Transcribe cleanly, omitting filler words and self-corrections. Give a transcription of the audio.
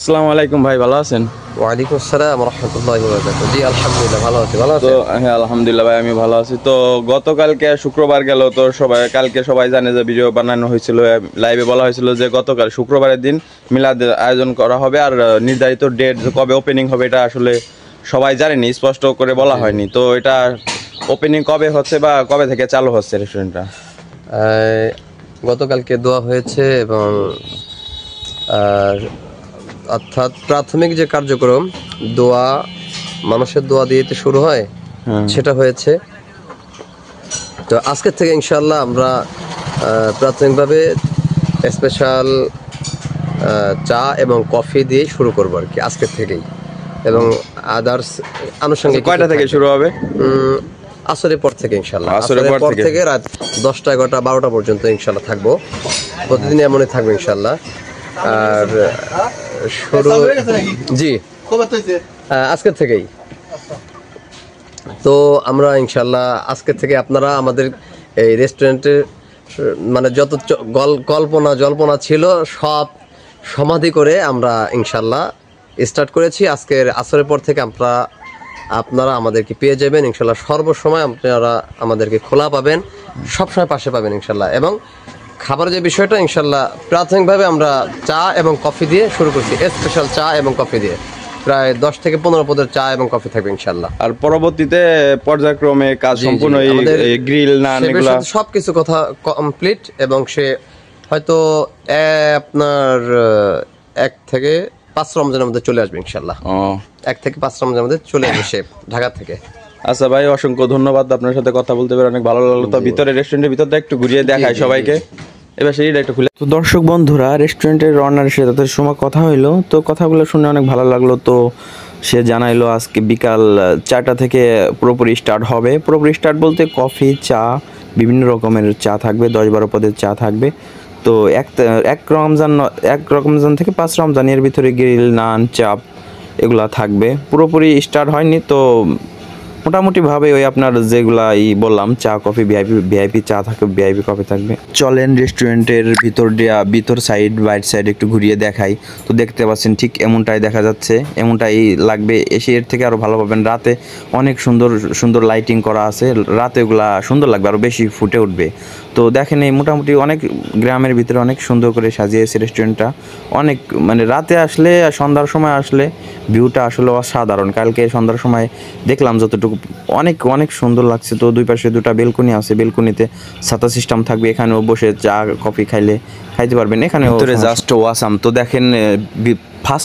আসসালামু আলাইকুম ভাই, ভালো আছেন? ওয়ালাইকুম আসসালাম রহমতুল্লাহি ওয়া বারাকাতুহু। জি আলহামদুলিল্লাহ ভালো আছি। ভালো তো আছেন? হ্যাঁ, আলহামদুলিল্লাহ ভাই, আমি ভালো আছি। তো গতকালকে শুক্রবার গেল, তো কালকে সবাই জানে যে ভিডিও বানানো হয়েছিল, লাইভে বলা হয়েছিল যে গতকাল শুক্রবারের দিন মিলাদের আয়োজন করা হবে। আর নির্ধারিত ডেট কবে ওপেনিং হবে এটা আসলে সবাই জানেনি, স্পষ্ট করে বলা জি জি। হয়নি। তো এটা ওপেনিং কবে হচ্ছে বা কবে থেকে চালু হচ্ছে রেস্টুরেন্টটা? আহ, গতকালকে দোয়া হয়েছে এবং আহ, অর্থাৎ প্রাথমিক যে কার্যক্রম দোয়া, মানুষের দোয়া দিয়ে তো শুরু হয়, হ্যাঁ। সেটা হয়েছে। তো আজকের থেকে ইনশাআল্লাহ আমরা প্রাথমিকভাবে স্পেশাল চা এবং কফি দিয়ে শুরু করবো আর কি আজকের থেকেই, এবং আদার্স আনুষঙ্গিক কয়টা থেকে শুরু হবে? আসরের পর থেকে ইনশাল্লাহ, আসরের আসরের পর পর থেকে? থেকে রাত 10টা 11টা 12টা পর্যন্ত ইনশাল্লাহ থাকবো। প্রতিদিন এমনই থাকবে ইনশাল্লাহ। আর শুরু জি আজকের থেকেই। তো আমরা ইনশাল্লাহ আজকে থেকে আপনারা আমাদের এই রেস্টুরেন্টে মানে যত কল্পনা জল্পনা ছিল সব সমাধি করে আমরা ইনশাল্লাহ স্টার্ট করেছি। আজকের আসরের পর থেকে আপনারা আমাদেরকে পেয়ে যাবেন ইনশাল্লাহ। সর্বসময় আপনারা আমাদেরকে খোলা পাবেন, সবসময় পাশে পাবেন ইনশাল্লাহ। এবং খাবারের যে বিষয়টা ইনশাল্লাহ প্রাথমিকভাবে আমরা চা এবং কফি দিয়ে শুরু করছি, স্পেশাল চা এবং কফি দিয়ে। প্রায় 10 থেকে 15 পদের চা এবং কফি থাকবে ইনশাল্লাহ। আর পরবর্তীতে পর্যায়ক্রমে কাজ সম্পূর্ণ গ্রিল নান এগুলা সবকিছু কথা কমপ্লিট, এবং সে হয়তো আপনার 1 থেকে 5 রমজানের মধ্যে চলে আসবে ইনশাল্লাহ। 1 থেকে 5 রমজানের মধ্যে চলে আসবে সে ঢাকা থেকে। আচ্ছা ভাই, অসংখ্য ধন্যবাদ, আপনার সাথে কথা বলতে পেরে অনেক ভালো লাগলো। তো ভিতরে রেস্টুরেন্টের ভিতরটা একটু ঘুরিয়ে দেখায় সবাইকে। এবার সেইটা একটু খুলে। তো দর্শক বন্ধুরা, রেস্টুরেন্টের অনারের সাথে তাদের সময় কথা হইলো, তো কথাগুলো শুনে অনেক ভালো লাগলো। তো সে জানাইলো আজকে বিকাল 4টা থেকে পুরোপুরি স্টার্ট হবে। পুরোপুরি স্টার্ট বলতে কফি, চা, বিভিন্ন রকমের চা থাকবে, 10-12 পদের চা থাকবে। তো এক রমজান থেকে 5 রমজানের ভিতরে গ্রিল, নান, চাপ এগুলা থাকবে। পুরোপুরি স্টার্ট হয়নি, তো মোটামুটিভাবে ওই আপনার যেগুলা বললাম, চা কফি, ভিআইপি চা থাকবে, ভিআইপি কফি থাকবে। চলেন রেস্টুরেন্টের ভিতর সাইড বাইট সাইড একটু ঘুরিয়ে দেখাই। তো দেখতে পাচ্ছেন ঠিক এমনটাই দেখা যাচ্ছে, এমনটাই লাগবে। এসে এর থেকে আরও ভালো পাবেন। রাতে অনেক সুন্দর সুন্দর লাইটিং করা আছে, রাতে ওগুলা সুন্দর লাগবে, আরও বেশি ফুটে উঠবে। তো দেখেন, এই মোটামুটি অনেক গ্রামের ভিতরে অনেক সুন্দর করে সাজিয়েছে রেস্টুরেন্টটা। অনেক মানে রাতে আসলে, সন্ধ্যার সময় আসলে ভিউটা আসলে অসাধারণ। কালকে সন্ধ্যার সময় দেখলাম যতটুকু, অনেক অনেক সুন্দর লাগছে। তো দুই পাশে দুটা বেলকনি আছে, বেলকনিতে ছাতা সিস্টেম থাকবে, এখানেও বসে চা কফি খাইতে পারবেন। এখানে জাস্ট ওয়াসাম। তো দেখেন, ফার্স্ট